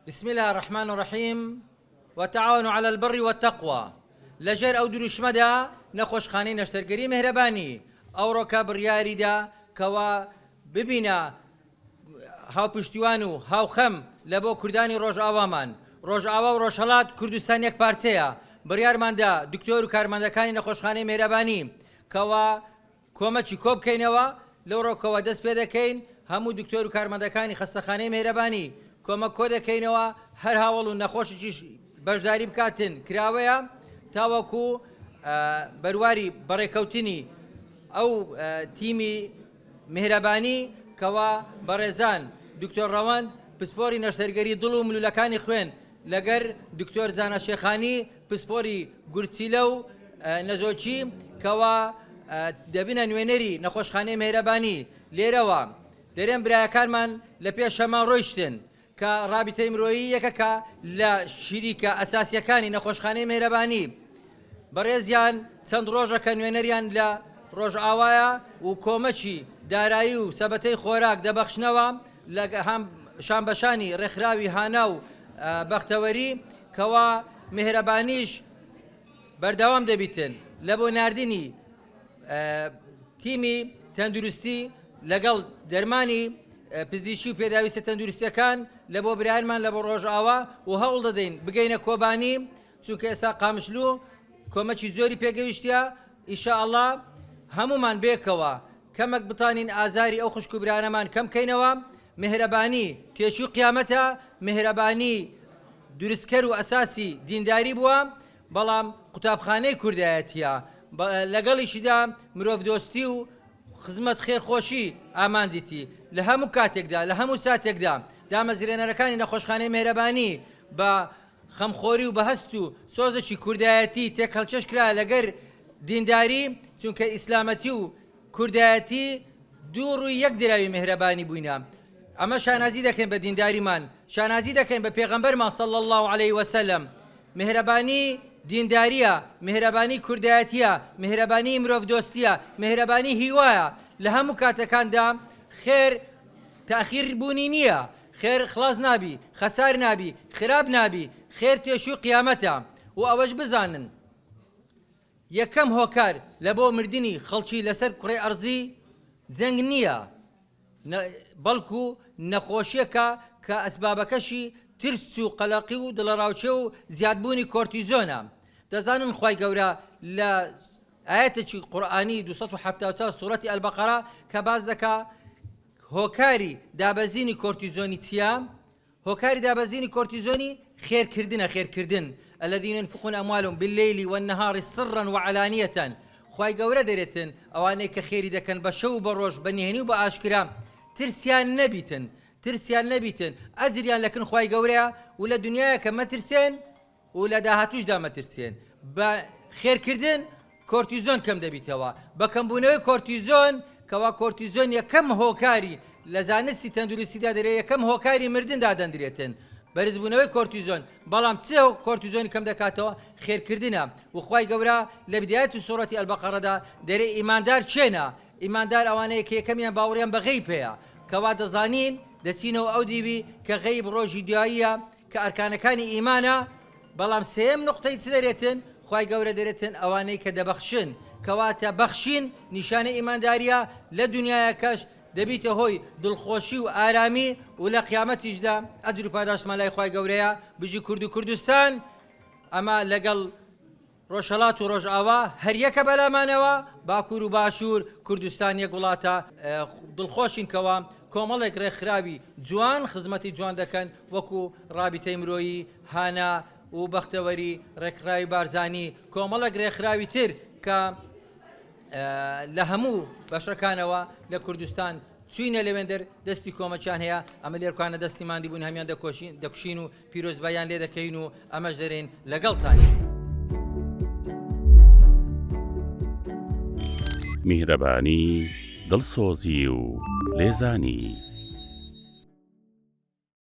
بسم الله الرحمن الرحيم وتعاونوا على البر والتقوى لجر أو دروشمدا نخوش خاني نشترگري مهرباني أو ركب رياري دا كوا ببينا هاو پشتیوانو هاو خم لبو کردانی روجاوامان روجاوا و روشهلات کردستان یک پارتیا بریارمان دا دکتور و کارمندکانی نخوشخانه مهربانی کوا کۆمەچی کۆ بکەینەوە لەو ڕۆکەوە دەست پێ دەکەین هەموو دکتۆر و کارمەندەکانی خەستەخانەی مێرەبانی کۆمەک کۆ دەکەینەوە هەر هاوڵ و نەخۆشیش بەشداری بکاتن کراوەیە تاوەکو بەرواری بەڕێکەوتنی ئەو تیمی مهرەبانی کەوا بەڕێزان دکتۆر ڕەوەند پسپۆری نەشتەرگەری دڵ و ملوولەکانی خوێن لەگەر دکتۆر زانە شێخانی پسپۆری گورچیلە و نەزۆچی کەوا دەبینە نوێنەری نەخۆشخانەی مهرەبانی لێرەوە دەرێن برایەکانمان لە پێشەمان ڕۆیشتن کە ڕابطەی مرۆیی یەکەکە لە شیریکە ئەساسیەکانی نەخۆشخانەی مهرەبانی بەڕێزیان چەند ڕۆژەکە نوێنەریان لە ڕۆژئاوایە و کۆمەچی دارایی و سەبەتەی خۆراک دەبەخشنەوە لە شانبەشانی ڕێکخراوی هانا و بەختەوەری کەوا مهرەبانیش بەردەوام دەبیتن لە بۆ ناردنی تیمی تەندروستی لەگەڵ دەرمانی پزیشکی و پێداویستە تەندروستیەکان لە بۆ برایانمان لە بۆ ڕۆژئاوا و هەوڵ دەدەین بگەینە کۆبانی چونکە ئێستا قامشلوو کۆمەکی زۆری پێگەویشتە ئینشاءالله هەمومان بێکەوە کەمەک بتانین ئازاری ئەو خوشک و برانەمان کەم بکەینەوە مهرەبانی کێشی و قیامەتە مهرەبانی دروستکەر و ئەساسی دینداری بووە بەڵام قوتابخانەی کوردایەتیە لەگەڵیشیدا مرۆڤ دۆستی و خزمەت خێرخۆشی ئامانجیتی لە هەموو کاتێکدا لە هەموو ساتێکدا دامەزرێنەرەکانی نەخۆشخانەی مهرەبانی بە خەمخۆری و بەهەست و سۆزێکی کوردایەتی تێکهەڵچەش کرا لەگەر دینداری چونکە ئیسلامەتی و کوردایەتی دوو ڕووی یەک دراوی مهرەبانی بووینە ئەمە شانازی دەکەین بە دینداریمان شانازی دەکەین بە پێغەمبەرمان صلی الله علیه وسلم مهرەبانی دینداریە مهرەبانی کوردایەتیە مهرەبانی مرۆڤ دۆستیە مهرەبانی هیوایە لە هەموو کاتەکاندا خێر تاخیر بوونی نییە خێر خلاص نابی خەسار نابی خراپ نابی خێر تێشی و قیامەتە و ئەوەش بزانن یەکەم هۆکار لە بۆ مردنی خەڵکی لەسەر کوڕەی ئەرزی جەنگ نییە بەڵکو نەخۆشیەکە کە ئەسبابەکەشی ترس و قەلەقی و دڵەڕاوچێ و زیادبوونی کۆرتیزۆنە دەزانن خوای گەورە لە ئاەتێکی قورئانی 274 سوورەتی ئەلبەقەرە کە باز دەکا هۆکاری دابەزینی کۆرتیزۆنی چییە؟ هۆکاری دابەزینی کۆرتیزۆنی خێرکردنە خێرکردن الذين ينفقون أموالهم بالليل والنهار سرا وعلانية خوای گەورە دەرێتن ئەوانەی کە خێری دەکەن بە شەو بە ڕۆژ بە نهێنی و بە ئاشکرا ترسیان نەبیتن ئەجریان لەکن خوای گەورەیە و لە دنیاە کە مەترسێن و لە داهاتوشدا مەترسێن بە خێرکردن کۆرتیزۆن کەم دەبیتەوە بە کەمبوونەوەی کۆرتیزۆن کەوا کۆرتیزۆن یەکەم هۆکاری لە زانستی تەندروستیدا دەرێت یەکەم هۆکاری مردندا دەنرێتن بەرزبوونەوەی کۆرتیزۆن بەڵام چ کۆرتیزۆنی کەم دەکاتەوە خێرکردنە و خوای گەورە لە بدایەتی سوورەتی ئەلبەقەرەدا دەرێ ئیماندار چێنە ئیماندار ئەوانەیە کە یەکەمیان باوەڕیان بە غەیب هەیە کەوا دەزانین دەچینەوە ئەو دیوی کە غەیب ڕۆژی دواییە کە ئەرکانەکانی ئیمانە بەڵام سێم نقطەی چ دەرێتن خوای گەورە دەرێتن ئەوانەی کە دەبەخشن کەواتە بەخشین نیشانە ئیمانداریە لە دنیایەکەش دەبیتە هۆی دڵخۆشی و ئارامی و لە قیامەتیشدا ئەجر و پاداشمان لای خوای گەورەیە بژی کورد و کوردستان ئەمە لەگەڵ ڕۆژهەڵات و ڕۆژئاوا هەریەکە بەلامانەوە باکوور و باشوور کوردستان یەک وڵاتە دڵخۆشین کەوە کۆمەڵێک ڕێکخراوی جوان خزمەتی جوان دەکەن وەکو ڕابطەی مرۆیی هانا و بەختەوەری ڕێکخراوی بارزانی کۆمەڵێک ڕێکخراوی تر کە لە هەموو بەشەکانەوە لە کوردستان چوینە لەوێندەر دەستی کۆمەچیان هەیە ئەمە لێرکانە دەستی ماندی بوون هەمیان دەکوشین و پیرۆزبایان لێ دەکەین و ئەمەش دەرێن لەگەڵتانی میهرەبانی دڵسۆزی و لێزانی